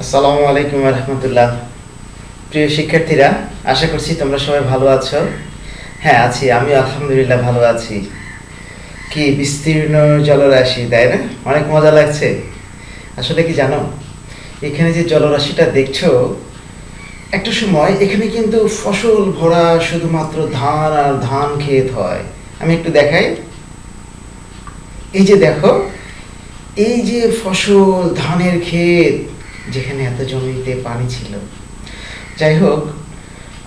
আসসালামু আলাইকুম রহমতুল্লাহ। প্রিয় শিক্ষার্থীরা, আশা করছি তোমরা সবাই ভালো আছো। হ্যাঁ, আছি, আমি আলহামদুলিল্লাহ ভালো আছি। কি বিস্তীর্ণ জলরাশি, তাই না? অনেক মজা লাগছে। আসলে কি জানো, এখানে যে জলরাশিটা দেখছো, একটা সময় এখানে কিন্তু ফসল ভরা শুধুমাত্র ধান আর ধান ক্ষেত হয়। আমি একটু দেখাই। এই যে দেখো, এই যে ফসল, ধানের ক্ষেত, যেখানে এত জমিতে পানি ছিল। যাই হোক,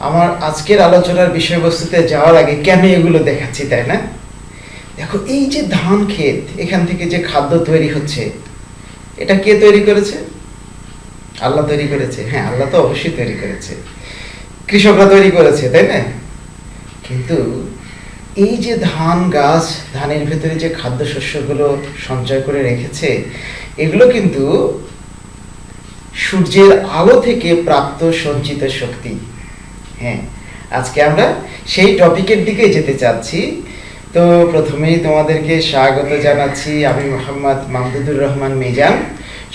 আমার আজকের আলোচনার বিষয়বস্তুতে যাওয়ার আগে কেন এগুলো দেখাচ্ছি, তাই না? দেখো, এই যে ধান ক্ষেত, এখান থেকে যে খাদ্য তৈরি হচ্ছে, এটা কে তৈরি করেছে? আল্লাহ তৈরি করেছে। হ্যাঁ, আল্লাহ তো অবশ্যই তৈরি করেছে, কৃষকরা তৈরি করেছে, তাই না? কিন্তু এই যে ধান গাছ, ধানের ভেতরে যে খাদ্যশস্যগুলো সঞ্চয় করে রেখেছে, এগুলো কিন্তু সূর্যের আলো থেকে প্রাপ্ত সঞ্চিত শক্তি। হ্যাঁ, আজকে আমরা সেই টপিকের দিকে যেতে চাচ্ছি। তো প্রথমেই তোমাদেরকে স্বাগত জানাচ্ছি। আমি মোহাম্মদ মামদুদুর রহমান মিজান,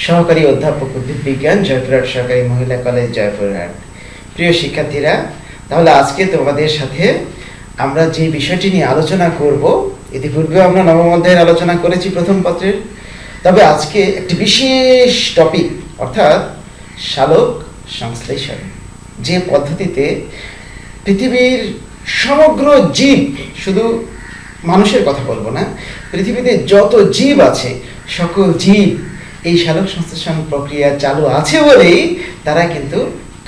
সহকারী অধ্যাপক উদ্ভিদ বিজ্ঞান, জয়পুরহাট সরকারি মহিলা কলেজ, জয়পুরহাট। প্রিয় শিক্ষার্থীরা, তাহলে আজকে তোমাদের সাথে আমরা যে বিষয়টি নিয়ে আলোচনা করব, ইতিপূর্বে আমরা নবম অধ্যায়ের আলোচনা করেছি প্রথম পত্রের। তবে আজকে একটি বিশেষ টপিক, অর্থাৎ সালোক সংশ্লেষণ, যে পদ্ধতিতে পৃথিবীর সমগ্র জীব, শুধু মানুষের কথা বলবো না, পৃথিবীতে যত জীব আছে সকল জীব এই সালোক সংশ্লেষণ প্রক্রিয়া চালু আছে বলেই তারা কিন্তু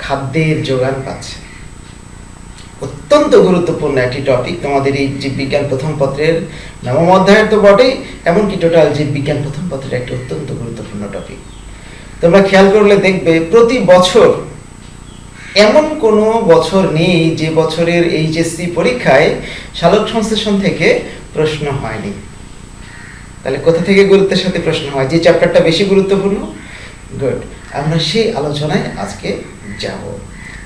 খাদ্যের যোগান পাচ্ছে। অত্যন্ত গুরুত্বপূর্ণ একটি টপিক তোমাদের এই জীববিজ্ঞান প্রথম পত্রের নবম অধ্যায়ের তো বটেই, এমনকি টোটাল জীববিজ্ঞান প্রথম পত্রের একটি অত্যন্ত গুরুত্বপূর্ণ টপিক। তোমরা খেয়াল করলে দেখবে, প্রতি বছর এমন কোনো বছর নেই যে বছরের এইচএসসি পরীক্ষায় সালোক সংশ্লেষণ থেকে প্রশ্ন হয়নি। তাহলে কোথা থেকে গুরুত্বের সাথে প্রশ্ন হয়? যে চ্যাপ্টারটা বেশি গুরুত্বপূর্ণ। গুড, আমরা সেই আলোচনায় আজকে যাব।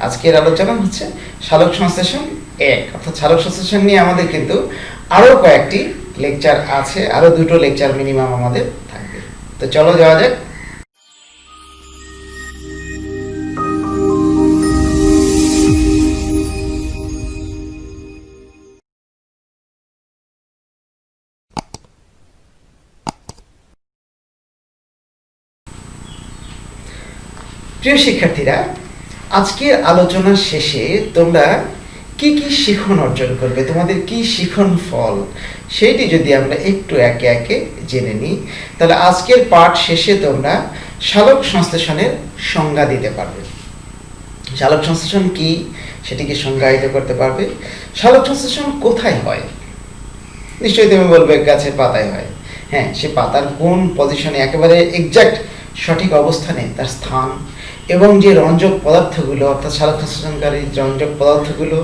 আজকের আলোচনা হচ্ছে সালোক সংশ্লেষণ 1, অর্থাৎ সালোক সংশ্লেষণ নিয়ে আমাদের কিন্তু আরও কয়েকটি লেকচার আছে, আরও 2টো লেকচার মিনিমাম আমাদের থাকবে। তো চলো যাওয়া যাক। প্রিয় শিক্ষার্থীরা, আজকের আলোচনার শেষে তোমরা কি কি শিখন অর্জন করবে, তোমাদের কি শিখন ফল, সেইটি যদি আমরা একটু একে একে জেনে নিই, তাহলে আজকের পাঠ শেষে তোমরা সালোক সংশ্লেষণের সংজ্ঞা দিতে পারবে। সালোক সংশ্লেষণ কি সেটিকে সংজ্ঞায়িত করতে পারবে। সালোক সংশ্লেষণ কোথায় হয়? নিশ্চয়ই তুমি বলবে গাছের পাতায় হয়। হ্যাঁ, সে পাতার কোন পজিশনে, একেবারে এক্সাক্ট সঠিক অবস্থানে তার স্থান, এবং যে রঞ্জক পদার্থগুলো, অর্থাৎ সালোক সংশ্লেষণকারী রঞ্জক পদার্থগুলো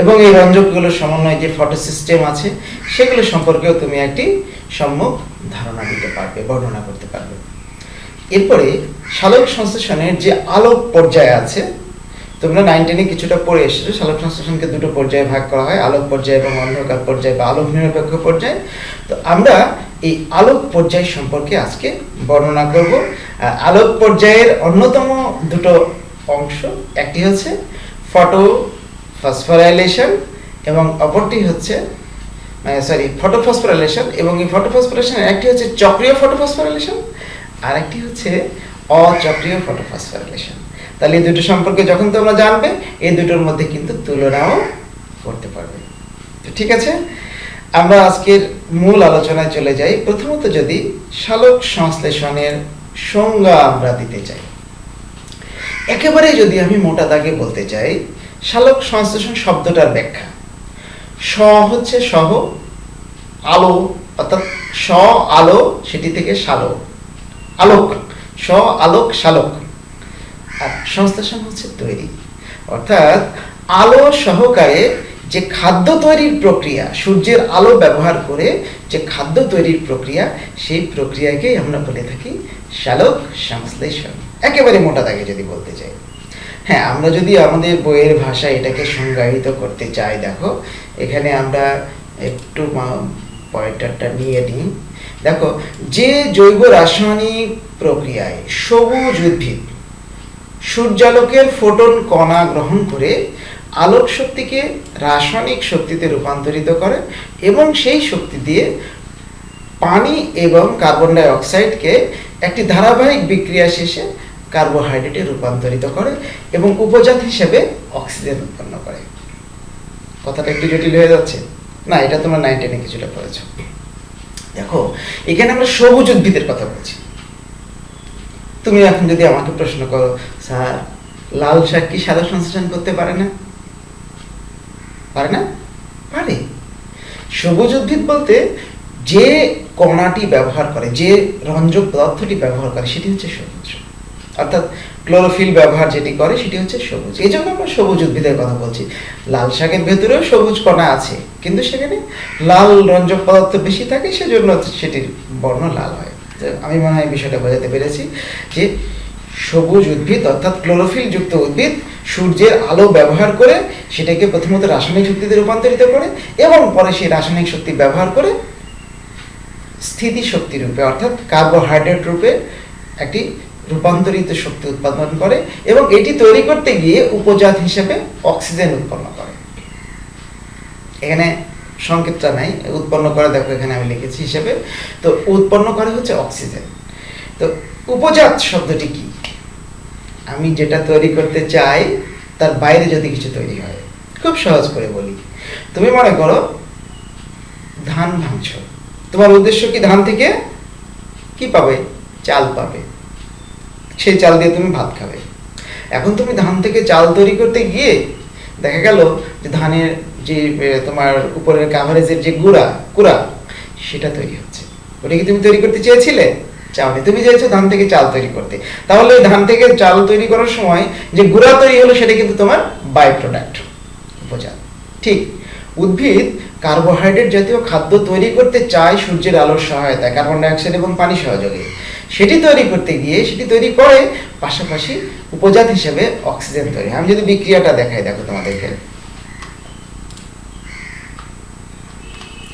এবং এই রঞ্জকগুলোর সমন্বয়ে যে ফটো সিস্টেম আছে, সেগুলো সম্পর্কেও তুমি একটি সম্যক ধারণা দিতে পারবে, বর্ণনা করতে পারবে। এরপরে সালোক সংশ্লেষণের যে আলোক পর্যায় আছে, তোমরা 9-10-এ কিছুটা পড়ে এসেছো। সালোক সংশ্লেষণকে 2টো পর্যায়ে ভাগ করা হয়, আলোক পর্যায় এবং অন্ধকার পর্যায় বা আলোক নিরপেক্ষ পর্যায়। তো আমরা এই আলোক পর্যায় সম্পর্কে আজকে বর্ণনা করব। আলোক পর্যায়ের অন্যতম 2টো অংশ, একটি হচ্ছে ফটোফসফোরাইলেশন এবং অপরটি হচ্ছে ফটোফসফোরাইলেশন, এবং এই ফটোফসফোরাইলেশনের একটি হচ্ছে চক্রীয় ফটোফসফোরাইলেশন আর একটি হচ্ছে অচক্রীয় ফটোফসফোরাইলেশন। তাহলে এই 2টো সম্পর্কে যখন তোমরা জানবে, এই 2টোর মধ্যে কিন্তু তুলনাও করতে পারবে। তো ঠিক আছে, আমরা আজকের মূল আলোচনায় চলে যাই। প্রথমত যদি সালোক সংশ্লেষণের সংজ্ঞা আমরা দিতে চাই, একেবারে যদি আমি মোটা দাগে বলতে চাই, সালোক সংশ্লেষণ শব্দটার ব্যাখ্যা। হচ্ছে সহ, আলো, অর্থাৎ আলো, সেটি থেকে সালোক, আলোক, আলোক সালোক, আর সংশ্লেষণ হচ্ছে তৈরি, অর্থাৎ আলো সহকারে যে খাদ্য তৈরির প্রক্রিয়া, সূর্যের আলো ব্যবহার করে যে খাদ্য তৈরির প্রক্রিয়া, সেই প্রক্রিয়াকেই আমরা বলে থাকি সালোক সংশ্লেষণ, একেবারে মোটা দাগে যদি বলতে চাই। হ্যাঁ, আমরা যদি আমাদের বইয়ের ভাষায় এটাকে সংজ্ঞায়িত করতে চাই, দেখো এখানে আমরা একটু পয়েন্টারটা নিয়ে নিই। দেখো, যে জৈব রাসায়নিক প্রক্রিয়ায় সবুজ উদ্ভিদ সূর্যালোকের ফোটন কণা গ্রহণ করে আলোক শক্তিকে রাসায়নিক শক্তিতে রূপান্তরিত করে এবং সেই শক্তি দিয়ে পানি এবং কার্বন ডাই অক্সাইডকে একটি ধারাবাহিক বিক্রিয়া শেষে কার্বোহাইড্রেটে রূপান্তরিত করে এবং উপজাত হিসেবে অক্সিজেন উৎপন্ন করে। কথাটা একটু জটিল হয়ে যাচ্ছে না? এটা তোমরা 9 10-এ কিছুটা পড়েছো। দেখো, এখানে আমরা সবুজ উদ্ভিদের কথা বলছি। তুমি এখন যদি আমাকে প্রশ্ন করো, স্যার লাল শাক কি সালোক সংশ্লেষণ করতে পারে না? পারে না? পারে। সবুজ উদ্ভিদ বলতে যে কণাটি ব্যবহার করে, যে রঞ্জক পদার্থটি ব্যবহার করে সেটি হচ্ছে সবুজ, অর্থাৎ ক্লোরোফিল ব্যবহার যেটি করে সেটি হচ্ছে সবুজ। এই জন্য আমরা সবুজ উদ্ভিদের কথা বলছি। লাল শাকের ভেতরেও সবুজ কণা আছে, কিন্তু সেখানে লাল রঞ্জক পদার্থ বেশি থাকে, সেজন্য সেটির বর্ণ লাল হয়। আমি মনে হয় বিষয়টা বোঝাতে পেরেছি যে সবুজ উদ্ভিদ অর্থাৎ ক্লোরোফিল যুক্ত উদ্ভিদ সূর্যের আলো ব্যবহার করে সেটাকে প্রথমত রাসায়নিক শক্তিতে রূপান্তরিত করে এবং পরে সেই রাসায়নিক শক্তি ব্যবহার করে স্থিতি শক্তি রূপে অর্থাৎ কার্বোহাইড্রেট রূপে একটি রূপান্তরিত শক্তি উৎপাদন করে এবং এটি তৈরি করতে গিয়ে উপজাত হিসেবে অক্সিজেন উৎপন্ন করে। এখানে সংকেতটা নাই, উৎপন্ন করে দেখো এখানে আমি লিখেছি হিসেবে। তো উৎপন্ন করে হচ্ছে অক্সিজেন। তো উপজাত শব্দটি কি? আমি যেটা তৈরি করতে চাই তার বাইরে যদি কিছু তৈরি হয়। খুব সহজ করে বলি, তুমি মনে করো ধান ভাঙছো, তোমার উদ্দেশ্য কি ধান থেকে কি পাবে? চাল পাবে, সেই চাল দিয়ে তুমি ভাত খাবে। এখন তুমি ধান থেকে চাল তৈরি করতে গিয়ে দেখা গেল যে ধানের যে তোমার উপরের কাভারেজের যে কুড়া সেটা তৈরি হচ্ছে। ওটা কি তুমি তৈরি করতে চেয়েছিলে? চাওনি, তুমি চাইছো ধান থেকে চাল তৈরি করতে। তাহলে ধান থেকে চাল তৈরি করার সময় যে গুঁড়া তৈরি হলো সেটা কিন্তু তোমার বাই প্রোডাক্ট, উপজাত। ঠিক উদ্ভিদ কার্বোহাইড্রেট জাতীয় খাদ্য তৈরি করতে চায় সূর্যের আলোর সহায়তায়, কার্বন ডাই অক্সাইড এবং পানি সহযোগে। সেটি তৈরি করতে গিয়ে সেটি তৈরি করে পাশাপাশি উপজাত হিসেবে অক্সিজেন তৈরি। আমি যদি বিক্রিয়াটা দেখাই, দেখো তোমাদেরকে,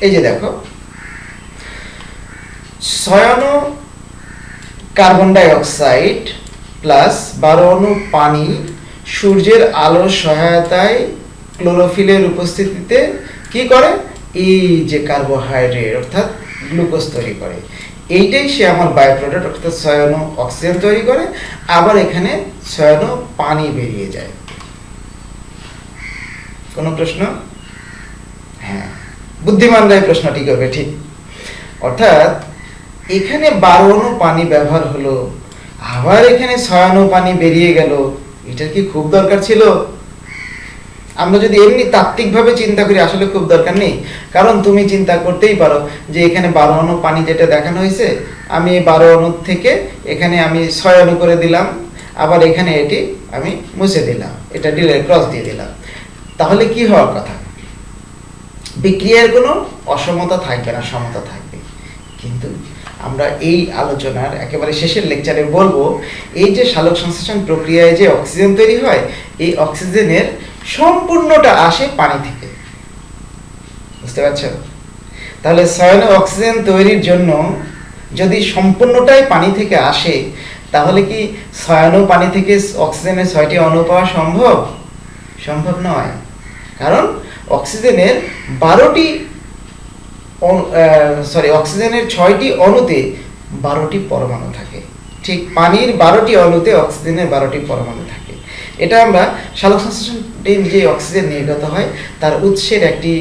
এই যে দেখো 6 অণু কার্বন ডাই অক্সাইড প্লাস 12 অণু পানি সূর্যের আলোর সহায়তায় ক্লোরোফিলের উপস্থিতিতে কি করে? এই যে কার্বোহাইড্রেট অর্থাৎ গ্লুকোজ তৈরি করে। এইটাই সে আমার বাই প্রোডাক্ট অর্থাৎ 6 অণু অক্সিজেন তৈরি করে। আবার এখানে 6 অণু পানি বেরিয়ে যায়। কোনো প্রশ্ন? হ্যাঁ, বুদ্ধিমানরাই প্রশ্নটি করবে। ঠিক, অর্থাৎ এখানে 12 অণু পানি ব্যবহার হলো, আবার এখানে 6 অণু পানি বেরিয়ে গেল। এটা কি খুব দরকার ছিল? আমরা যদি এমনি তাত্ত্বিকভাবে চিন্তা করি আসলে খুব দরকার নেই। কারণ তুমি চিন্তা করতেই পারো যে এখানে 12 অণু পানি যেটা দেখানো হয়েছে, আমি 12 অণু থেকে এখানে আমি 6 অণু করে দিলাম, আবার এখানে এটি আমি মুছে দিলাম, এটা ডিলের ক্রস দিয়ে দিলাম। তাহলে কি হওয়ার কথা? বিক্রিয়ার কোনো অসমতা থাকবে না, সমতা থাকবে। কিন্তু আমরা এই আলোচনার একেবারে শেষের লেকচারে বলবো এই যে সালোক সংশ্লেষণ প্রক্রিয়ায় যে অক্সিজেন তৈরি হয়, এই অক্সিজেনের সম্পূর্ণটা আসে পানি থেকে। বুঝতে পারছো? তাহলে 6 অণু অক্সিজেন তৈরির জন্য যদি সম্পূর্ণটাই পানি থেকে আসে, তাহলে কি 6 অণু পানি থেকে অক্সিজেনের 6টি অণু পাওয়া সম্ভব? সম্ভব নয়। কারণ অক্সিজেনের 6টি অণুতে 12টি পরমাণু থাকে। ঠিক পানির 12টি অণুতে অক্সিজেনের 12টি পরমাণু থাকে। এটা আমরা সালোক সংশ্লেষণ যে অক্সিজেন নির্গত হয় তার উৎসের একটি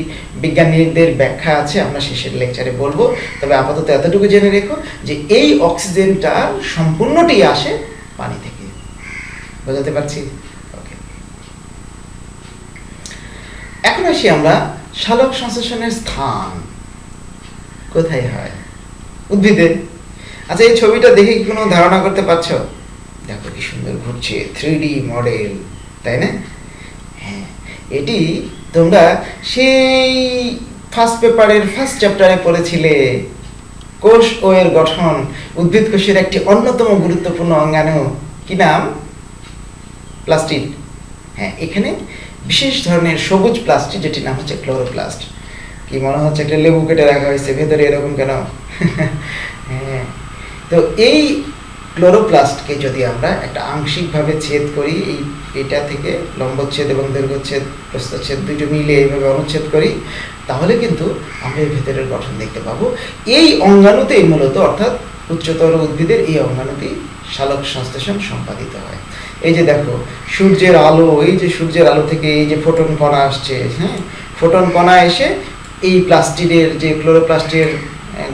বিজ্ঞানীদের ব্যাখ্যা আছে, আমরা শেষের লেকচারে বলবো। তবে আপাতত এতটুকু জেনে রেখো যে এই অক্সিজেনটা সম্পূর্ণটি আসে পানি থেকে। বোঝাতে পারছি? ওকে, এখন আসি আমরা সালোক সংশ্লেষণের স্থান কোথায় হয়? উদ্ভিদে। আচ্ছা, এই ছবিটা দেখে কি কোনো ধারণা করতে পারছো? দেখো কি সুন্দর ঘুরছে, 3D মডেল, তাই না? হ্যাঁ, এটি তোমরা সেই ফার্স্ট পেপারের ফার্স্ট চ্যাপ্টারে পড়েছিলে। কোষ ও এর গঠন, উদ্ভিদ কোষের একটি অন্যতম গুরুত্বপূর্ণ অঙ্গাণু। কি নাম? প্লাস্টিড। হ্যাঁ, এখানে বিশেষ ধরনের সবুজ প্লাস্টিড যেটির নাম হচ্ছে ক্লোরোপ্লাস্ট। কি মনে হচ্ছে একটা লেবু কেটে রাখা হয়েছে ভেতরে, এরকম কেন? হ্যাঁ, তো এই ক্লোরোপ্লাস্টকে যদি আমরা একটা আংশিকভাবে ছেদ করি, এটা থেকে লম্বচ্ছেদ এবং দৈর্ঘ্যচ্ছেদ প্রস্থচ্ছেদ দুটো মিলে এইভাবে অনুচ্ছেদ করি, তাহলে কিন্তু আমরা এর ভেতরের গঠন দেখতে পাবো। এই অঙ্গাণুতেই মূলত, অর্থাৎ উচ্চতর উদ্ভিদের এই অঙ্গাণুতেই সালোক সংশ্লেষণ সম্পাদিত হয়। এই যে দেখো সূর্যের আলো, এই যে সূর্যের আলো থেকে এই যে ফোটন কণা আসছে, হ্যাঁ, ফোটন কণা এসে এই প্লাস্টিডের যে ক্লোরোপ্লাস্টের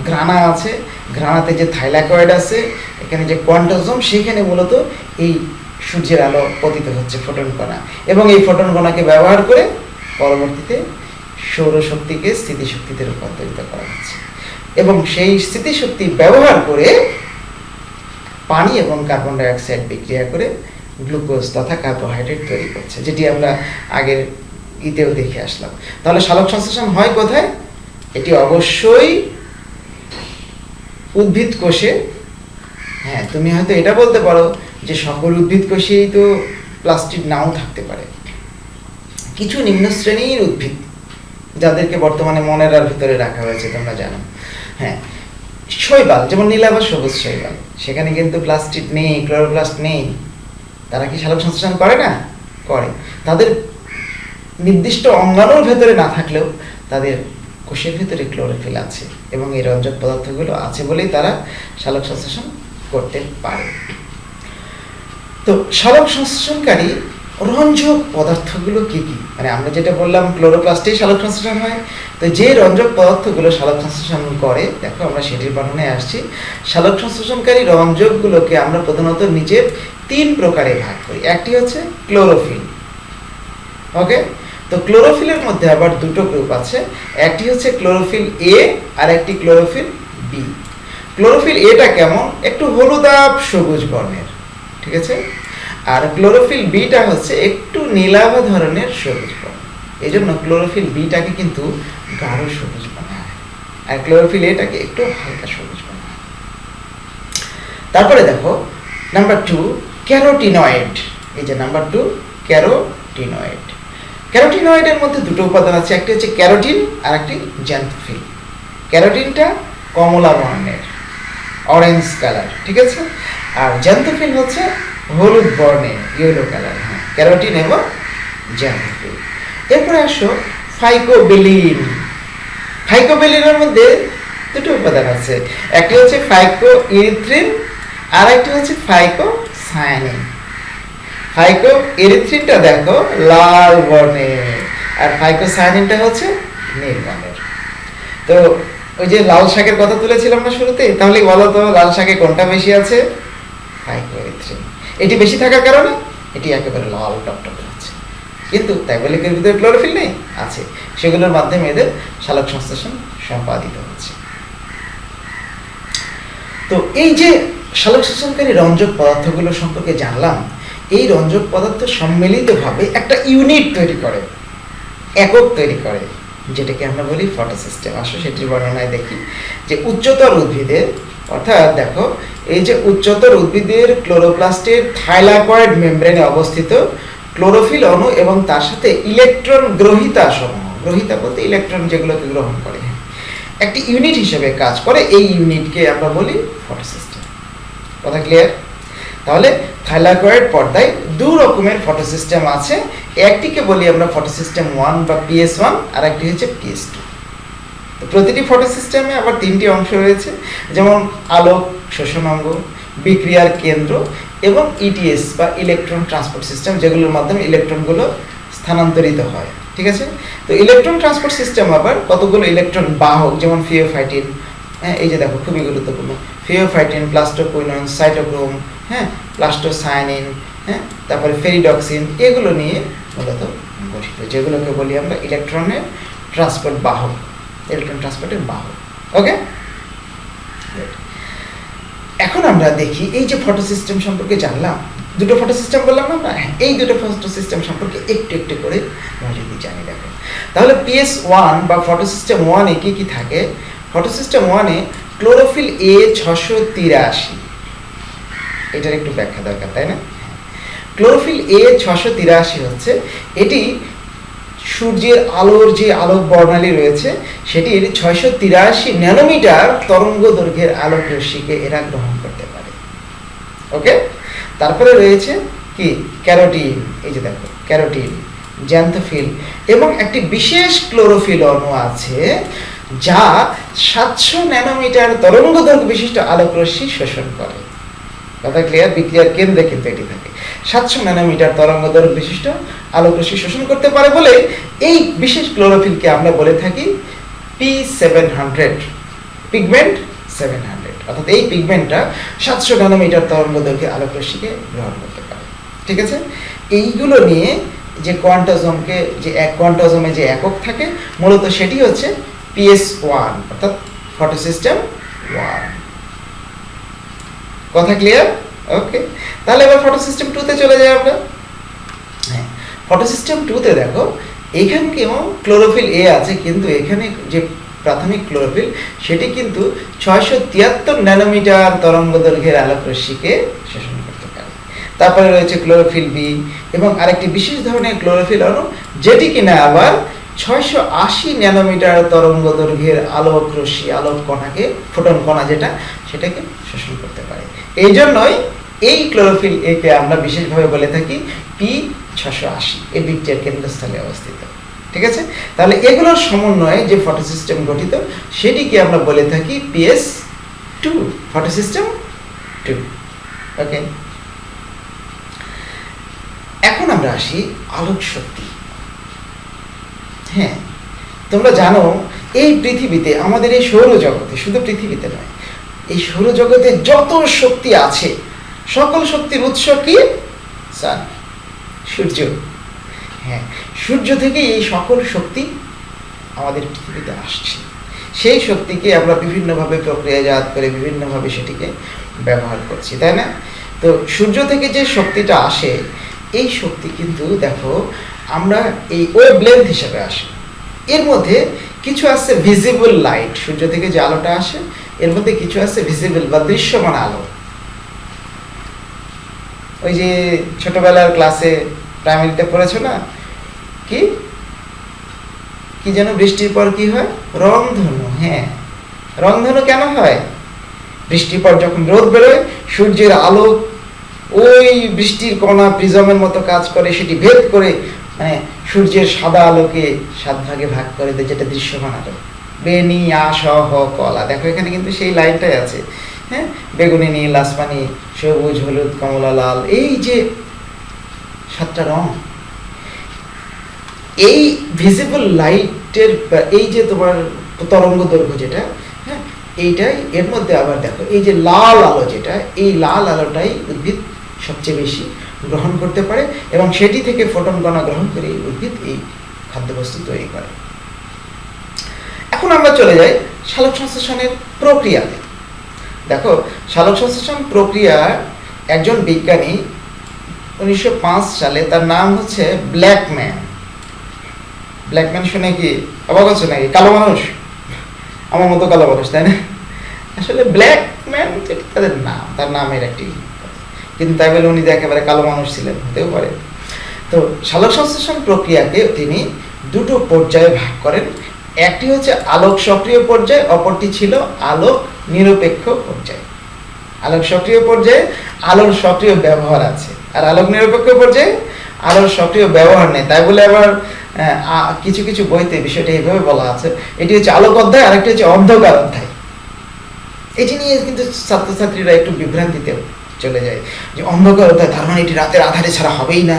ঘ্রাণা আছে, ঘ্রাণাতে যে থাইলাকয়েড আছে, এখানে যে কোয়ান্টোজোম, সেখানে মূলত এই সূর্যের আলো পতিত হচ্ছে ফোটন কণা, এবং এই ফোটন কণাকে ব্যবহার করে পরবর্তীতে সৌরশক্তিকে স্থিতিশক্তিতে রূপান্তরিত করা হচ্ছে, এবং সেই স্থিতিশক্তি ব্যবহার করে পানি এবং কার্বন ডাই অক্সাইড বিক্রিয়া করে গ্লুকোজ তথা কার্বোহাইড্রেট তৈরি করছে, যেটি আমরা আগের ইতেও দেখে আসলাম। তাহলে সালোক সংশ্লেষণ হয় কোথায়? এটি অবশ্যই উদ্ভিদ কোষে। হ্যাঁ, তুমি হয়তো এটা বলতে পারো যে সকল উদ্ভিদ কোষেই তো প্লাস্টিড নাও থাকতে পারে। কিছু নিম্ন শ্রেণীর উদ্ভিদ যাদেরকে বর্তমানে মনেরার ভিতরে রাখা হয়েছে, তোমরা জানো, হ্যাঁ, শৈবাল, যেমন নীলাভ সবুজ শৈবাল, সেখানে কিন্তু প্লাস্টিড নেই, ক্লোরোপ্লাস্ট নেই। তারা কি সালোক সংশ্লেষণ করে না? করে। তাদের নির্দিষ্ট অঙ্গাণুর ভেতরে না থাকলেও তাদের কোষের ভিতরে ক্লোরোফিল আছে, এবং এই রঞ্জক পদার্থগুলো আছে বলেই তারা সালোক সংশ্লেষণ করতে পারে। তো সালোক সংশ্লেষণকারী রঞ্জক পদার্থগুলো কি কি? মানে আমরা যেটা বললাম ক্লোরোপ্লাস্টেই সালোক সংশ্লেষণ হয়, তো যে রঞ্জক পদার্থগুলো সালোক সংশ্লেষণ করে, দেখো আমরা সেটির বর্ণনায় আসছি। সালোক সংশ্লেষণকারী রঞ্জকগুলোকে আমরা প্রধানত নিচের 3 প্রকারে ভাগ করি। একটি হচ্ছে ক্লোরোফিল, ওকে। তো ক্লোরোফিলের মধ্যে আবার 2টো গ্রুপ আছে, একটি হচ্ছে ক্লোরোফিল এ আর একটি ক্লোরোফিল বি। ক্লোরোফিল এটা কেমন? একটু হলুদাভ সবুজ বর্ণের, ঠিক আছে। আর ক্লোরোফিল বিটা হচ্ছে একটু নীলাভ ধরনের সবুজ বর্ণ। এই জন্য ক্লোরোফিল বিটাকে কিন্তু গাঢ় সবুজ বানায়, আর ক্লোরোফিল এটাকে একটু হালকা সবুজ বানায়। তারপরে দেখো নাম্বার 2 ক্যারোটিনয়েড। এই যে নাম্বার 2 ক্যারোটিনয়েড। ক্যারোটিনয়েডের মধ্যে 2টো উপাদান আছে, একটি হচ্ছে ক্যারোটিন আর একটি জ্যান্থোফিল। ক্যারোটিনটা কমলা বর্ণের, অরেঞ্জ কালার, ঠিক আছে। আর জ্যান্থোফিল হচ্ছে হলুদ বর্ণের, ইয়েলো কালার। হ্যাঁ, ক্যারোটিন এবং জ্যান্থোফিল। এরপরে আসো ফাইকোবিলিন। ফাইকোবিলিনের মধ্যে 2টো উপাদান আছে, একটি হচ্ছে ফাইকোইরিথ্রিন আর একটি হচ্ছে ফাইকোসায়ানিন। ফাইকোইরিথ্রিনটা দেখো লাল বর্ণের, আর ফাইকোসায়ানিনটা হচ্ছে নীল বর্ণের। তো ওই যে লাল শাকের কথা তুলেছিলাম না শুরুতে, তাহলে বলো তো লাল শাকে কোনটা বেশি আছে? ফাইকোইরিথ্রিন। এটি বেশি থাকার কারণে এটি একেবারে লাল টকটকে আছে। কিন্তু তাই বলে কি এর ভিতরে ক্লোরোফিল নেই? আছে। সেগুলোর মাধ্যমে এদের সালোক সংশ্লেষণ সম্পাদিত হচ্ছে। তো এই যে সালোক সংশ্লেষণকারী রঞ্জক পদার্থগুলো সম্পর্কে জানলাম, এই রঞ্জক পদার্থ সম্মিলিতভাবে একটা ইউনিট তৈরি করে, একক তৈরি করে, যেটাকে আমরা বলি ফটোসিস্টেম। আসো সেটির বর্ণনায় দেখি যে উচ্চতর উদ্ভিদের, অর্থাৎ দেখো এই যে উচ্চতর উদ্ভিদের ক্লোরোপ্লাস্টের থাইলাকয়েড মেমব্রেনে অবস্থিত ক্লোরোফিল অণু এবং তার সাথে ইলেকট্রন গ্রহিতা সমূহ, গ্রহিতা বলতে ইলেকট্রন যেগুলোকে গ্রহণ করে, একটি ইউনিট হিসেবে কাজ করে। এই ইউনিটকে আমরা বলি ফটোসিস্টেম। কথা ক্লিয়ার? তাহলে থাইলাকয়েড পর্দায় 2 রকমের ফটোসিস্টেম আছে। একটিকে বলি আমরা ফটোসিস্টেম 1 বা PS1, আর একটি হচ্ছে PS2। তো প্রতিটি ফটোসিস্টেমে আবার 3টি অংশ রয়েছে, যেমন আলোক শোষণ অঙ্গ, বিক্রিয়ার কেন্দ্র এবং ইটিএস বা ইলেকট্রন ট্রান্সপোর্ট সিস্টেম, যেগুলোর মাধ্যমে ইলেকট্রনগুলো স্থানান্তরিত হয়, ঠিক আছে। তো ইলেকট্রন ট্রান্সপোর্ট সিস্টেম আবার কতগুলো ইলেকট্রন বাহক, যেমন ফিওফাইটিন, হ্যাঁ, এই যে দেখো খুবই গুরুত্বপূর্ণ, ফিওফাইটিন, প্লাস্টোকুইনন, সাইটোক্রোম, হ্যাঁ, প্লাস্টোসায়ানিন, হ্যাঁ, তারপরে ফেরিডক্সিন, এগুলো নিয়ে মূলত গঠিত, যেগুলোকে বলি আমরা ইলেকট্রনের ট্রান্সপোর্ট বাহক, ইলেকট্রন ট্রান্সপোর্টের বাহক। ওকে, এখন আমরা দেখি এই যে ফটোসিস্টেম সম্পর্কে জানলাম, 2টো ফটোসিস্টেম বললাম না আমরা, এই 2টো ফটোসিস্টেম সম্পর্কে একটু একটু করে আমরা যদি জানি, দেখো তাহলে PS1 বা ফটোসিস্টেম 1 এ কি কি থাকে? ফটোসিস্টেম 1 এ ক্লোরোফিল A 683, এটার একটু ব্যাখ্যা দরকার, তাই না? ক্লোরোফিল A 683 হচ্ছে, এটি সূর্যের আলোর যে আলোক বর্ণালী রয়েছে সেটির 683 ন্যানোমিটার তরঙ্গ দৈর্ঘ্যের আলোক রশ্মিকে এরা গ্রহণ করতে পারে। ওকে, তারপরে রয়েছে কি ক্যারোটিন, এই যে দেখো ক্যারোটিন, জ্যান্থোফিল এবং একটি বিশেষ ক্লোরোফিল অণু আছে যা 700 ন্যানোমিটার তরঙ্গদৈর্ঘ্য বিশিষ্ট আলোক রশ্মি শোষণ করে। কথা ক্লিয়ার? বিক্রিয়ার কেন্দ্রে কিন্তু এটি থাকে। 700 ন্যানোমিটার তরঙ্গদৈর্ঘ্য বিশিষ্ট আলোক রশ্মি শোষণ করতে পারে বলে এই বিশেষ ক্লোরোফিলকে আমরা বলে থাকি P700, পিগমেন্ট 700। অর্থাৎ এই পিগমেন্টটা 700 ন্যানোমিটার তরঙ্গদৈর্ঘ্যের আলোক রশ্মিকে গ্রহণ করতে পারে। ঠিক আছে, এইগুলো নিয়ে যে কোয়ান্টাজমকে যে কোয়ান্টাজমে যে একক থাকে মূলত সেটি হচ্ছে PS1 অর্থাৎ ফটোসিস্টেম 1। কথা ক্লিয়ার? ওকে, তাহলে এবার ফটোসিস্টেম 2 তে চলে যাই আমরা। হ্যাঁ, ফটোসিস্টেম 2 তে দেখো এখানে কেমন ক্লোরোফিল এ আছে, কিন্তু এখানে যে প্রাথমিক ক্লোরোফিল সেটি কিন্তু 673 ন্যানোমিটার তরঙ্গদৈর্ঘ্যের আলোক রশ্মিকে শোষণ করতে পারে। তারপরে রয়েছে ক্লোরোফিল বি এবং আরেকটি বিশেষ ধরনের ক্লোরোফিল অণু যেটি কিনা আবার 680 ন্যানোমিটার তরঙ্গদৈর্ঘ্যের আলোক রশ্মি, আলোক কণাকে, ফোটন কণা যেটা, সেটাকে শোষণ করতে পারে। এই জন্যই এই ক্লোরোফিল এ কে আমরা বিশেষভাবে বলে থাকি P680, এই বিক্রিয়ার কেন্দ্রস্থলে অবস্থিত। ঠিক আছে, তাহলে এগুলোর সমন্বয়ে যে ফটোসিস্টেম গঠিত সেটিকে আমরা বলে থাকি PS2, ফটোসিস্টেম 2। ওকে, এখন আমরা আসি আলোক শক্তি। হ্যাঁ, তোমরা জানো এই পৃথিবীতে, আমাদের এই সৌরজগতে, শুধু পৃথিবীতে নয়, এই সৌরজগতে যত শক্তি আছে সকল শক্তির উৎস কি? সান, সূর্য। হ্যাঁ, সূর্য থেকে এই সকল শক্তি আমাদের পৃথিবীতে আসছে। সেই শক্তিকে আমরা বিভিন্নভাবে প্রক্রিয়াজাত করে বিভিন্নভাবে সেটিকে ব্যবহার করছি, তাই না? তো সূর্য থেকে যে শক্তিটা আসে এই শক্তি কিন্তু দেখো আমরা এই ওয়েভলেন্থ হিসেবে আসে। এর মধ্যে কিছু আছে ভিজিবল লাইট, সূর্য থেকে যে আলোটা আসে এর মধ্যে কিছু আছে ভিজিবল বা দৃশ্যমান আলো। ওই যে ছোটবেলার ক্লাসে প্রাইমারিতে পড়েছো না, কি কি যেন বৃষ্টির পর কি হয়? রংধনু। হ্যাঁ, রংধনু কেন হয়? বৃষ্টির পর যখন রোদ বেরোয় সূর্যের আলো ওই বৃষ্টির কণা প্রিজমের মতো কাজ করে, সেটি ভেদ করে মানে সূর্যের সাদা আলোকে 7 ভাগে ভাগ করে দেয়, যেটা দৃশ্যমান আলো। বেনি আ স হ কলা, দেখো এখানে কিন্তু সেই লাইনটাই আছে। হ্যাঁ, বেগুনি, নীল, আসমানি, সবুজ, হলুদ, কমলা, লাল, এই যে 7টা রং। এই ভিজিবল লাইটের এই যে তোমার তরঙ্গ দৈর্ঘ্য যেটা, হ্যাঁ, এইটাই। এর মধ্যে আবার দেখো এই যে লাল আলো যেটা, এই লাল আলোটাই উদ্ভিদ সবচেয়ে বেশি গ্রহণ করতে পারে এবং সেটি থেকে ফোটন কণা গ্রহণ করে উদ্ভিদ এই খাদ্যবস্তু তৈরি করে। এখন আমরা চলে যাই সালোক সংশ্লেষণের প্রক্রিয়াতে। দেখো সালোক সংশ্লেষণ প্রক্রিয়া একজন বিজ্ঞানী 1905 সালে, তার নাম হচ্ছে ব্ল্যাকম্যান। ব্ল্যাকম্যান শুনে কি অবাক হচ্ছে নাকি? কালো মানুষ, আমার মতো কালো মানুষ, তাই না? আসলে ব্ল্যাকম্যান তাদের নাম, তার নামের একটি, কিন্তু তাই বলে উনি যে একেবারে কালো মানুষ ছিলেন, হতেও পারে। তো সালোক সংশ্লেষণ প্রক্রিয়াকে তিনি 2টো পর্যায়ে ভাগ করেন। একটি হচ্ছে আলোক সক্রিয় পর্যায়, অপরটি ছিল আলোক নিরপেক্ষ পর্যায়। আলোক সক্রিয় পর্যায়ে আলোর সক্রিয় ব্যবহার আছে, আর আলোক নিরপেক্ষ পর্যায়ে আলোর সক্রিয় ব্যবহার নেই। তাই বলে আবার কিছু কিছু বইতে বিষয়টা এইভাবে বলা আছে, এটি হচ্ছে আলোক অধ্যায়, আরেকটি হচ্ছে অন্ধকার অধ্যায়। এটি নিয়ে কিন্তু ছাত্রছাত্রীরা একটু বিভ্রান্তিতে চলে যায় যে অন্ধকার অধ্যায় তার মানে এটি রাতের আধারে ছাড়া হবেই না।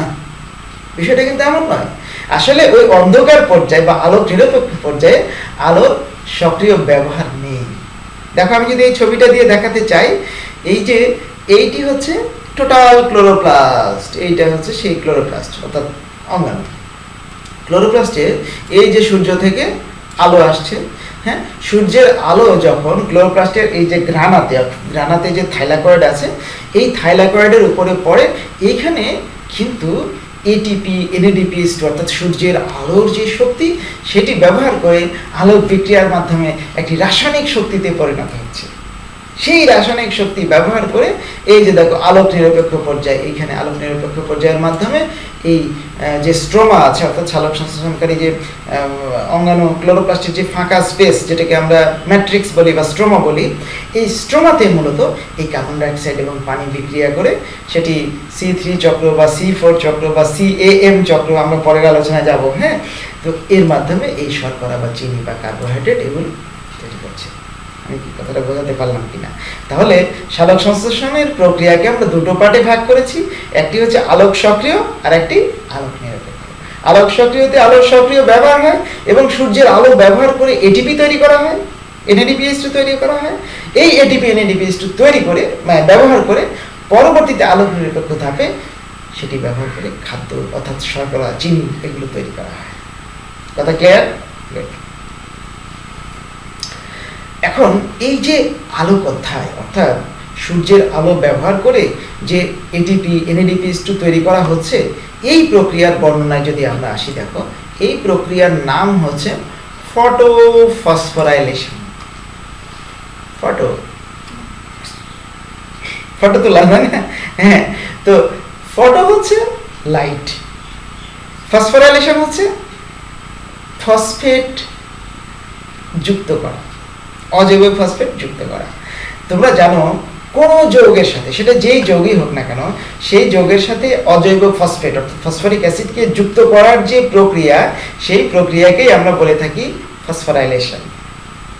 বিষয়টা কিন্তু এমন নয়। আসলে ওই অন্ধকার পর্যায়ে বা আলোক নিরপেক্ষ পর্যায়ে আলোর সক্রিয় ব্যবহার নেই। দেখো আমি যদি এই ছবিটা দিয়ে দেখাতে চাই, এই যে এইটি হচ্ছে টোটাল ক্লোরোপ্লাস্ট, এইটা হচ্ছে সেই ক্লোরোপ্লাস্ট অর্থাৎ অঙ্গাণু। ক্লোরোপ্লাস্টে এই যে সূর্য থেকে আলো আসছে, হ্যাঁ, সূর্যের আলো যখন ক্লোরোপ্লাস্টের এই যে গ্রানাতে যে থাইলাকয়েড আছে, এই থাইলাকয়েডের উপরে পড়ে, এইখানে কিন্তু এটিপি, এনএডিপি অর্থাৎ সূর্যের আলোর যে শক্তি সেটি ব্যবহার করে আলোক বিক্রিয়ার মাধ্যমে একটি রাসায়নিক শক্তিতে পরিণত হচ্ছে। সেই রাসায়নিক শক্তি ব্যবহার করে এই যে দেখো আলোক নিরপেক্ষ পর্যায়, এইখানে আলোক নিরপেক্ষ পর্যায়ের মাধ্যমে এই যে স্ট্রোমা আছে অর্থাৎ সালোক সংশ্লেষণকারী যে অঙ্গাণু ক্লোরোপ্লাস্টের যে ফাঁকা স্পেস যেটাকে আমরা ম্যাট্রিক্স বলি বা স্ট্রোমা বলি, এই স্ট্রোমাতে মূলত এই কার্বন ডাইঅক্সাইড এবং পানি বিক্রিয়া করে সেটি C3 চক্র বা C4 চক্র বা CAM চক্র আমরা পরের আলোচনায় যাব। হ্যাঁ, তো এর মাধ্যমে এই শর্করা বা চিনি বা কার্বোহাইড্রেট এগুলো তৈরি করছে। আমি কি কথাটা বোঝাতে পারলাম কিনা? তাহলে সালোক সংশ্লেষণের প্রক্রিয়াকে আমরা দুটো পার্টে ভাগ করেছি, একটি হচ্ছে আলোক সক্রিয় আর একটি আলোক নিরপেক্ষ। আলোক সক্রিয়তে আলোক সক্রিয় ব্যবহার হয় এবং সূর্যের আলো ব্যবহার করে এটিপি তৈরি করা হয়, NADPH2 তৈরি করা হয়। এই এটিপি NADPH2 তৈরি করে ব্যবহার করে পরবর্তীতে আলোক নিরপেক্ষ ধাপে সেটি ব্যবহার করে খাদ্য অর্থাৎ শর্করা চিনি এগুলো তৈরি করা হয়। কথা ক্লিয়ার? এখন এই যে আলোক অধ্যায় অর্থাৎ সূর্যের আলো ব্যবহার করে যে এটিপি NADPH2 তৈরি করা হচ্ছে, এই প্রক্রিয়ার বর্ণনায় যদি আমরা আসি, দেখো এই প্রক্রিয়ার নাম হচ্ছে ফটোফসফোরাইলেশন। ফটো তো লাগবে না? হ্যাঁ, তো ফটো হচ্ছে লাইট, ফসফোরাইলেশন হচ্ছে ফসফেট যুক্ত করা, অজৈব ফসফেট যুক্ত করা। তোমরা জানো কোন যৌগের সাথে, সেটা যেই যৌগই হোক না কেন, সেই যৌগের সাথে অজৈব ফসফেট অর্থাৎ ফসফরিক অ্যাসিডকে যুক্ত করার যে প্রক্রিয়া, সেই প্রক্রিয়াকেই আমরা বলে থাকি ফসফোরাইলেশন।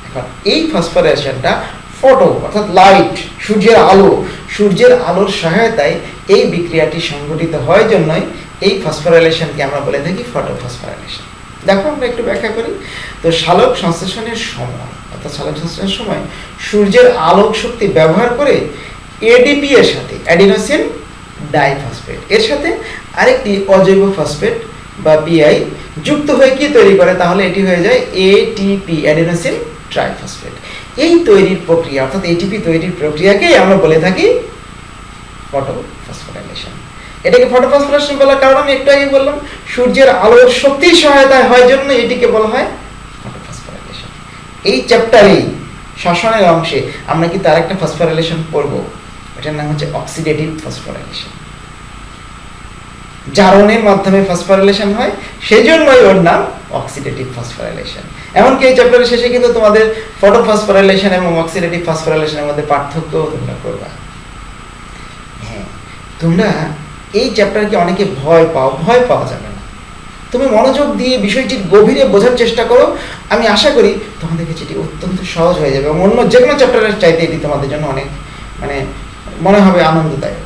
এখন এই ফসফোরাইলেশনটা ফটো অর্থাৎ লাইট, সূর্যের আলোর সহায়তায় এই বিক্রিয়াটি সংঘটিত হয় জন্যই এই ফসফোরাইলেশনকে আমরা বলে থাকি ফটোফসফোরাইলেশন। দেখো আমরা একটু ব্যাখ্যা করি। তো সালোক সংশ্লেষণের সময় অর্থাৎ সালোক সংশ্লেষণের সময় সূর্যের আলোক শক্তি ব্যবহার করে এডিপি এর সাথে অ্যাডিনোসিন ডাইফসফেট এর সাথে আরেকটি অজৈব ফসফেট বা পিআই যুক্ত হয়ে কি তৈরি করে, তাহলে এটি হয়ে যায় এটিপি অ্যাডিনোসিন ট্রাইফসফেট। এই তৈরির প্রক্রিয়া অর্থাৎ এটিপি তৈরির প্রক্রিয়াকেই আমরা বলে থাকি ফটোফসফোরাইলেশন। এটাকে ফটোফসফোরাইলেশন বলার কারণ আমি একটু আগে বললাম, সূর্যের আলোর শক্তির সহায়তায় হয় জন্য এটিকে বলা হয় ফটোফসফোরাইলেশন। এই চ্যাপ্টারেই শ্বসনের অংশে আমরা কি তার একটা ফসফোরাইলেশন পড়ব, এটার নাম হচ্ছে অক্সিডেটিভ ফসফোরাইলেশন। জারণের মাধ্যমে ফসফোরাইলেশন হয়, সেজন্যই ওর নাম অক্সিডেটিভ ফসফোরাইলেশন। এমনকি এই চ্যাপ্টারের শেষে কিন্তু তোমাদের ফটোফসফোরাইলেশন এবং অক্সিডেটিভ ফসফোরাইলেশনের মধ্যে পার্থক্য তোমরা করবা। হ্যাঁ, তোমরা এই চ্যাপ্টারকে অনেকে ভয় পাওয়া যাবে না। তুমি মনোযোগ দিয়ে বিষয়টির গভীরে বোঝার চেষ্টা করো, আমি আশা করি তোমাদের কাছে এটি অত্যন্ত সহজ হয়ে যাবে এবং অন্য যে কোনো চ্যাপ্টারের চাইতে এটি তোমাদের জন্য অনেক মনে হবে আনন্দদায়ক।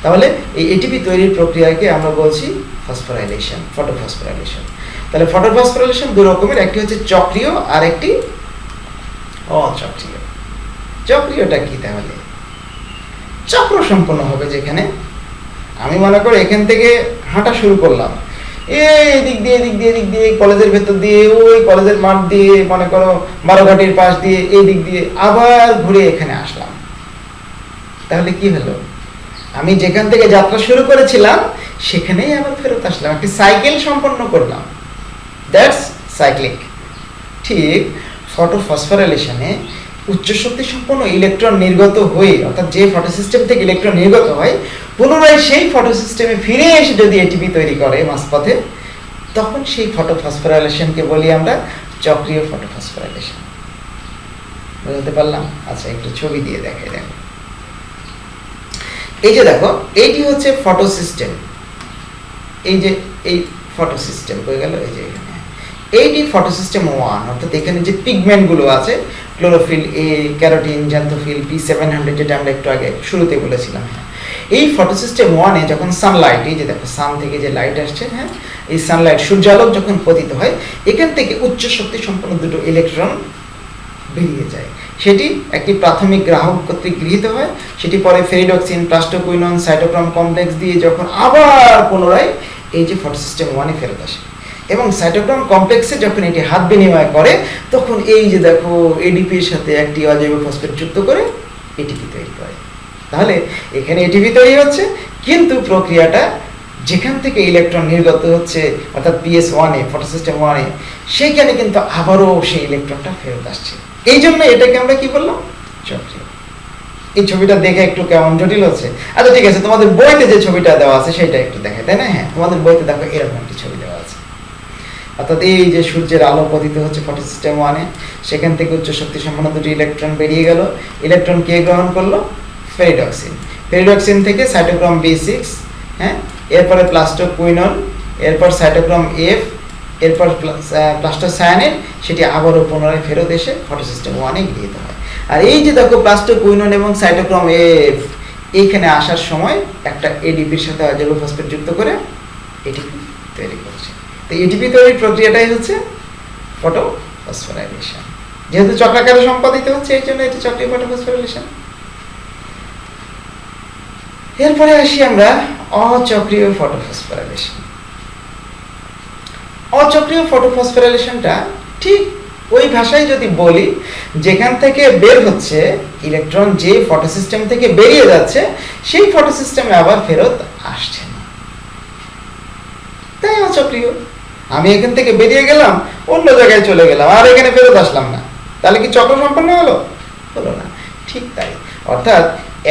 তাহলে এই এটিপি তৈরির প্রক্রিয়াকে আমরা বলছি ফসফোরাইলেশন, ফটোফসফোরাইলেশন। তাহলে ফটোফসফোরাইলেশন দুই রকমের, একটি হচ্ছে চক্রীয় আর একটি অচক্রীয়। চক্রীয়টা কি? তাহলে চক্র সম্পন্ন হবে যেখানে আমি মনে করি এখান থেকে হাঁটা শুরু করলাম, এদিক দিয়ে কলেজের ভেতর দিয়ে, ওই কলেজের মাঠ দিয়ে, মনে করো বারোঘাটির পাশ দিয়ে, এই দিক দিয়ে আবার ঘুরে এখানে আসলাম। তাহলে কি হলো? আমি যেখান থেকে যাত্রা শুরু করেছিলাম সেখানেই আবার ফেরত আসলাম, একটি সাইকেল সম্পন্ন করলাম। That's cyclic. ঠিক ফটোফসফোরাইলেশনে উচ্চ শক্তি সম্পন্ন ইলেকট্রন নির্গত হয়ে অর্থাৎ যে ফটোসিস্টেম থেকে ইলেকট্রন নির্গত হয় পুনরায় সেই ফটোসিস্টেমে ফিরে এসে যদি এটিপি তৈরি করে মাঝপথে, তখন সেই ফটোফসফোরাইলেশনকে বলি আমরা চক্রীয় ফটোফসফোরাইলেশন। বুঝতে পারলাম? আচ্ছা, একটু ছবি দিয়ে দেখাই। দেখো, এই যে দেখো, এইটি হচ্ছে ফটোসিস্টেম। এই যে এই ফটোসিস্টেম হয়ে গেল, এই যে এখানে এইটি ফটোসিস্টেম 1 অর্থাৎ এখানে যে পিগমেন্টগুলো আছে chlorophyll A, carotene, xanthophyll, P700 যেটা আমরা একটু আগে শুরুতে বলেছিলাম। হ্যাঁ, এই ফটোসিস্টেম 1 এ যখন সানলাইট, এই যে দেখো সান থেকে যে লাইট আসছে, হ্যাঁ, এই সানলাইট সূর্যালোক যখন পতিত হয় এখান থেকে উচ্চ শক্তি সম্পন্ন দুটো ইলেকট্রন বেরিয়ে যায়। সেটি একটি প্রাথমিক গ্রাহক কর্তৃক গৃহীত হয়, সেটি পরে ফেরিডক্সিন, প্লাস্টোকুইনন, সাইটোক্রোম কমপ্লেক্স দিয়ে যখন আবার পুনরায় এই যে ফটোসিস্টেম 1 এ ফেরত আসে এবং সাইটোক্রোম কমপ্লেক্সে যখন এটি হাত বিনিময় করে তখন এই যে দেখো এডিপি এর সাথে একটি অজৈব ফসফেট যুক্ত করে এটিপি তৈরি করে। তাহলে এখানে এটিপি তৈরি হচ্ছে, কিন্তু প্রক্রিয়াটা যেখান থেকে ইলেকট্রন নির্গত হচ্ছে অর্থাৎ PS1 এ, ফটোসিস্টেম 1 এ, সেইখানে কিন্তু আবারও সেই ইলেকট্রনটা ফেরত আসছে। এই জন্য এটাকে আমরা কি বললাম? চক্রীয়। এই ছবিটা দেখে একটু কেমন জটিল হচ্ছে? আচ্ছা ঠিক আছে, তোমাদের বইতে যে ছবিটা দেওয়া আছে সেটা একটু দেখাই, তাই না? হ্যাঁ, তোমাদের বইতে দেখো এরকম একটি ছবি দেওয়া আছে। অর্থাৎ এই যে সূর্যের আলো পতিত হচ্ছে ফটোসিস্টেম 1-এ, সেখান থেকে উচ্চ শক্তি সম্পন্ন দুটি ইলেকট্রন বেরিয়ে গেল। ইলেকট্রন কে গ্রহণ করলো? ফেরিডক্সিন। ফেরিডক্সিন থেকে সাইটোক্রোম B6, হ্যাঁ, এরপরে প্লাস্টোকুইনন, এরপর সাইটোক্রোম F, এরপর প্লাস্টোসায়ানিন, সেটি আবারও পুনরায় ফেরত এসে ফটোসিস্টেম 1-এ গৃহীত হয়। আর এই যে দেখো প্লাস্টোকুইনন এবং সাইটোক্রোম F এইখানে আসার সময় একটা এডিপির সাথে অজৈব ফসফেট যুক্ত করে এটিপি তৈরি করছে। তো এটিপি তৈরির প্রক্রিয়াটাই হচ্ছে ফটোফসফোরাইলেশন। যেহেতু চক্রাকারে সম্পাদিত হচ্ছে এই জন্য এটি চক্রীয় ফটোফসফোরাইলেশন। এরপরে আসি আমরা অচক্রীয় ফটোফসফোরাইলেশন। অচক্রীয় ফটোফসফোরাইলেশনটা ঠিক ওই ভাষায় যদি বলি, যেখান থেকে বের হচ্ছে ইলেকট্রন, যে ফটোসিস্টেম থেকে বেরিয়ে যাচ্ছে সেই ফটোসিস্টেমে আবার ফেরত আসছে না, তাই অচক্রীয়। আমি এখান থেকে বেরিয়ে গেলাম, অন্য জায়গায় চলে গেলাম, আর এখানে ফেরত আসলাম না, তাহলে কি চক্র সম্পন্ন হলো? হলো না। ঠিক তাই, অর্থাৎ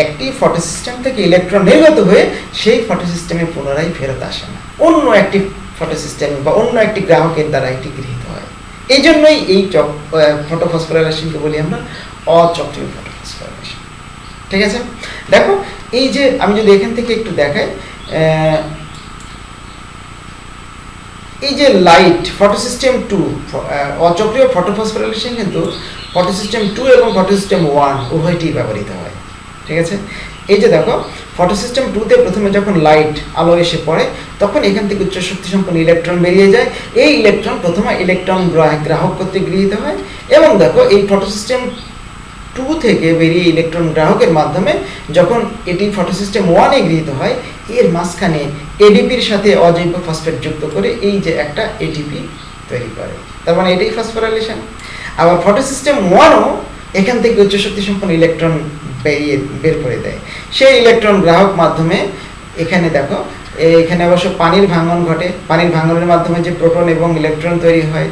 একটি ফটোসিস্টেম থেকে ইলেকট্রন নির্গত হয়ে সেই ফটোসিস্টেমে পুনরায় ফেরত আসে না, অন্য একটি ফটোসিস্টেম বা অন্য একটি গ্রাহকের দ্বারা এটি গৃহীত হয়। এই জন্যই এই ফটোফসফোরাইলেশনকে বলি আমরা অচক্রীয় ফটোফসফোরাইলেশন। ঠিক আছে, দেখো এই যে আমি যদি এখান থেকে একটু দেখাই, এই যে লাইট ফটোসিস্টেম 2, অচক্রীয় ফটোফসফোরাইলেশন কিন্তু ফটোসিস্টেম 2 এবং ফটোসিস্টেম 1 উভয়টিই ব্যবহৃত হয়। ঠিক আছে, এই যে দেখো ফটোসিস্টেম 2-তে প্রথমে যখন লাইট আলো এসে পড়ে তখন এখান থেকে উচ্চ শক্তি সম্পন্ন ইলেকট্রন বেরিয়ে যায়। এই ইলেকট্রন প্রথমে ইলেকট্রন গ্রাহক কর্তৃক গৃহীত হয়, এবং দেখো এই ফটোসিস্টেম 2 থেকে বেরিয়ে ইলেকট্রন গ্রাহকের মাধ্যমে যখন এটি ফটোসিস্টেম 1-এ গৃহীত হয়, এর মাঝখানে এডিপির সাথে অজৈব ফসফেট যুক্ত করে এই যে একটা এটিপি তৈরি করে, তার মানে এটাই ফসফোরাইলেশন। আবার ফটোসিস্টেম 1-ও এখান থেকে উচ্চ শক্তি সম্পন্ন ইলেকট্রন বের করে দেয়। সেই ইলেকট্রন গ্রাহক মাধ্যমে এখানে দেখো, এখানে অবশ্য পানির ভাঙন ঘটে, পানির ভাঙনের মাধ্যমে যে প্রোটন এবং ইলেকট্রন তৈরি হয়,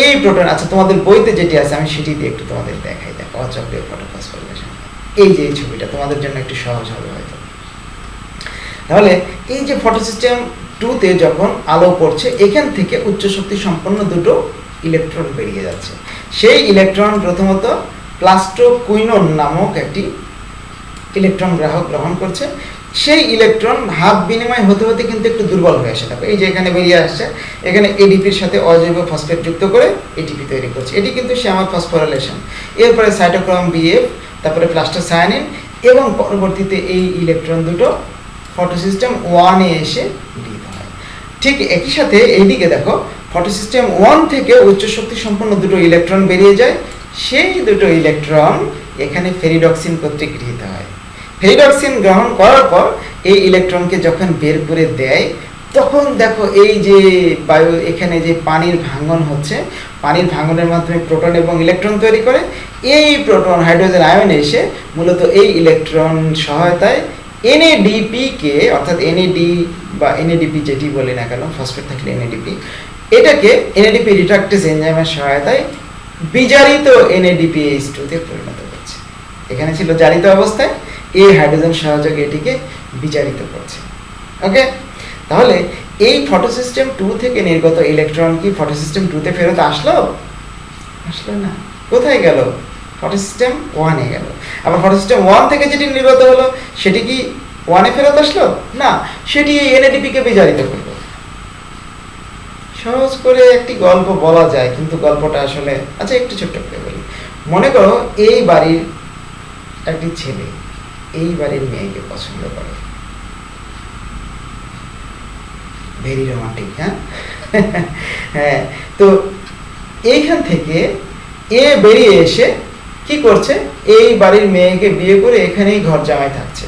এই প্রোটন, আচ্ছা তোমাদের বইতে যেটি আছে আমি সেটি দিয়ে একটু তোমাদের দেখাই। দেখো অচক্রীয় ফটোফসফোরাইলেশন, এই যে এই ছবিটা তোমাদের জন্য একটু সহজ হবে হয়তো। তাহলে এই যে ফটোসিস্টেম 2-তে যখন আলো পড়ছে, এখান থেকে উচ্চ শক্তি সম্পন্ন দুটো ইলেকট্রন বেরিয়ে যাচ্ছে। সেই ইলেকট্রন প্রথমত প্লাস্টোকুইনন নামক একটি ইলেকট্রন গ্রাহক গ্রহণ করছে। সেই ইলেকট্রন হাত বিনিময় হতে হতে কিন্তু একটু দুর্বল হয়ে আসে। দেখো এই যে এখানে বেরিয়ে আসছে, এখানে এডিপির সাথে অজৈব ফসফেট যুক্ত করে এটিপি তৈরি করছে, এটি কিন্তু শ্যামা ফসফোরাইলেশন। এরপরে সাইটোক্রোম BF, তারপরে প্লাস্টোসায়ানিন, এবং পরবর্তীতে এই ইলেকট্রন দুটো ফটোসিস্টেম 1-এ এসে গৃহীত হয়। ঠিক একই সাথে এইদিকে দেখো ফটোসিস্টেম 1 থেকে উচ্চ শক্তি সম্পন্ন দুটো ইলেকট্রন বেরিয়ে যায়। সেই দুটো ইলেকট্রন এখানে ফেরিডক্সিন কর্তৃক গৃহীত হয়। ফেরিডক্সিন গ্রহণ করার পর এই ইলেকট্রনকে যখন বের করে দেয়, তখন দেখো এই যে বায়ু, এখানে যে পানির ভাঙন হচ্ছে, পানির ভাঙনের মাধ্যমে প্রোটন এবং ইলেকট্রন তৈরি করে। এই প্রোটন হাইড্রোজেন আয়ন এসে মূলত এই ইলেকট্রন সহায়তায় NADP কে, অর্থাৎ NAD বা NADP যেটি বলি না কেন, ফসফেট থাকলে NADP, এটাকে NADP রিডাকটেজ এনজাইমের সহায়তায় বিজারিত NADPH2-তে পরিণত করছে। এখানে ছিল জারিত অবস্থায়, এই হাইড্রোজেন সহযোগ এটিকে বিজারিত করছে। ওকে, তাহলে এই ফটোসিস্টেম 2 থেকে নির্গত ইলেকট্রন কি ফটোসিস্টেম 2-তে ফেরত আসলো? আসলো না। কোথায় গেল? ফটোসিস্টেম 1-এ গেল। আবার ফটোসিস্টেম 1 থেকে যেটি নির্গত হলো সেটি কি 1-এ ফেরত আসলো? না, সেটি এই NADP কে বিজারিত করলো। সহজ করে একটি গল্প বলা যায়, কিন্তু গল্পটা আসলে, আচ্ছা একটু ছোট্ট করে বলি। মনে করো এই বাড়ির একটি ছেলে এই বাড়ির মেয়েকে পছন্দ করে, ভেরি রোমান্টিক, হ্যাঁ হ্যাঁ। তো এইখান থেকে এ বেরিয়ে এসে কি করছে, এই বাড়ির মেয়েকে বিয়ে করে এখানেই ঘর জামাই থাকছে।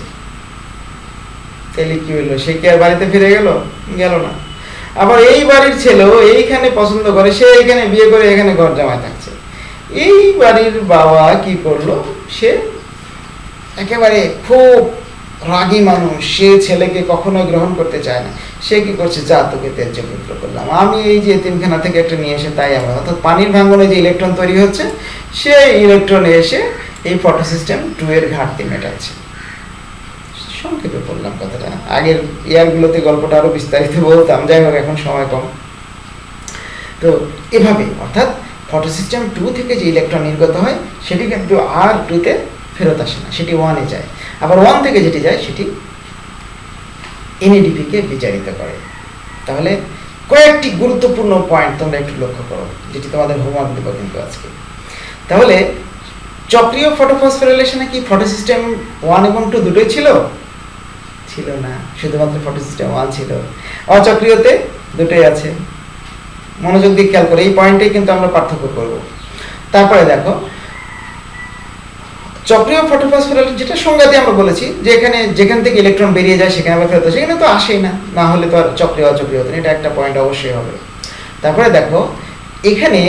তাহলে কি হলো, সে কি আর বাড়িতে ফিরে গেল? গেল না। আবার এই বাড়ির ছেলেও এইখানে পছন্দ করে, সে এখানে বিয়ে করে এখানে ঘর জামাই থাকছে। এই বাড়ির বাবা কি করলো, সে একেবারে খুব রাগী মানুষ, সে ছেলেকে কখনোই গ্রহণ করতে চায় না। সে কি করছে, যা তোকে ত্যায্য পুত্র করলাম, আমি এই যে এতিমখানা থেকে একটা নিয়ে এসে, তাই আমরা, অর্থাৎ পানির ভাঙনে যে ইলেকট্রন তৈরি হচ্ছে সেই ইলেকট্রন এসে এই ফটো সিস্টেম 2 এর ঘাটতি মেটাচ্ছে। সংক্ষেপে বললাম কথাটা, আগের ইয়ারগুলোতে গল্পটা আরো বিস্তারিত বলতাম, যাই হোক এখন সময় কম। তো এভাবে অর্থাৎ ফটো সিস্টেম 2 থেকে যে ইলেকট্রন নির্গত হয় সেটি কিন্তু আর 2-তে ফেরত আসে না, সেটি 1-এ যায়। আবার 1 থেকে যেটি যায় সেটি এনএডিপি-কে বিচারিত করে। তাহলে কয়েকটি গুরুত্বপূর্ণ পয়েন্ট তোমরা একটু লক্ষ্য করো, যেটি তোমাদের হোমওয়ার্ক দেবো কিন্তু আজকে। তাহলে চক্রীয় ফটোফসফোরিলেশনে কি ফটো সিস্টেম 1 এবং 2 দুটোই ছিল? ছিল না, শুধুমাত্র ফটো সিস্টেম 1 ছিল। অচক্রীয়তে দুটোই আছে। মনোযোগ দিয়ে খেয়াল করে এই পয়েন্টেই কিন্তু আমরা পার্থক্য করব। তারপরে দেখো চক্রীয় ফটোফসফোরিলেশন যেটা সংজ্ঞাতে আমরা বলেছি যে এখানে যেখান থেকে ইলেকট্রন বেরিয়ে যায় সেখানে আবার ফেরত আসে, সেখানে তো আসেই না, না হলে তো আর চক্রীয় অচক্রীয় হতো না, এটা একটা পয়েন্ট অবশ্যই হবে। তারপরে দেখো এখানে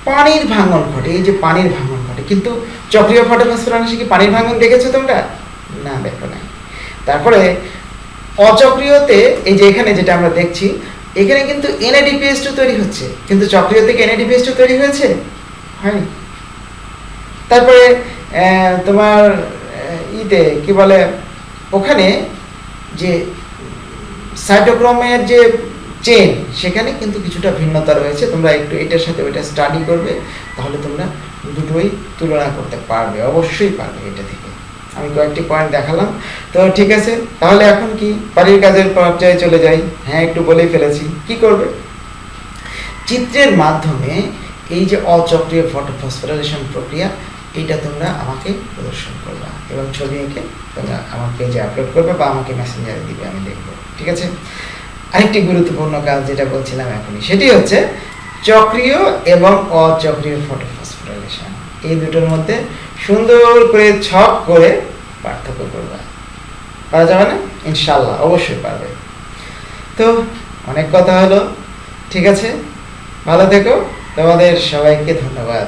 পানির ভাঙন ঘটে, এই যে পানির ভাঙন ঘটে, কিন্তু চক্রীয় ফটোফসফোরিলেশনে কি পানির ভাঙন দেখেছো তোমরা? না, দেখো না। তারপরে অচক্রীয়তে এই যে এখানে যেটা আমরা দেখছি, এখানে কিন্তু NADPH2 তৈরি হচ্ছে, কিন্তু চক্রীয় থেকে NADPH2 তৈরি হয়েছে হয়নি। তারপরে তোমার ইতে কি বলে, ওখানে যে সাইটোক্রোমের যে চেন সেখানে কিন্তু কিছুটা ভিন্নতা রয়েছে। তোমরা একটু এটার সাথে ওইটা স্টাডি করবে, তাহলে তোমরা দুটোই তুলনা করতে পারবে, অবশ্যই পারবে এটা থেকে। আমি কয়েকটি পয়েন্ট দেখালাম। তো ঠিক আছে, তাহলে এখন কি বাড়ির কাজের পর্যায়ে চলে যাই। হ্যাঁ, একটু বলেই ফেলেছি, কি করবে? চিত্রের মাধ্যমে এই যে অচক্রীয় ফটোফসফোরিলেশন প্রক্রিয়া, এইটা তোমরা আমাকে প্রদর্শন করবা এবং ছবি এঁকে তোমরা আমার পেজে আপলোড করবে বা আমাকে মেসেঞ্জারে দিবে, আমি দেখবো। ঠিক আছে, আরেকটি গুরুত্বপূর্ণ কাজ যেটা বলছিলাম এখনই, সেটি হচ্ছে চক্রীয় এবং অচক্রীয় ফটোফসফোরিলেশন, এই দুটোর মধ্যে সুন্দর করে ছক করে পার্থক্য করবা। পারা যাবে না? ইনশাল্লাহ অবশ্যই পারবে। তো অনেক কথা হলো, ঠিক আছে, ভালো থেকো, তোমাদের সবাইকে ধন্যবাদ।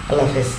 আল্লাহ হাফেজ।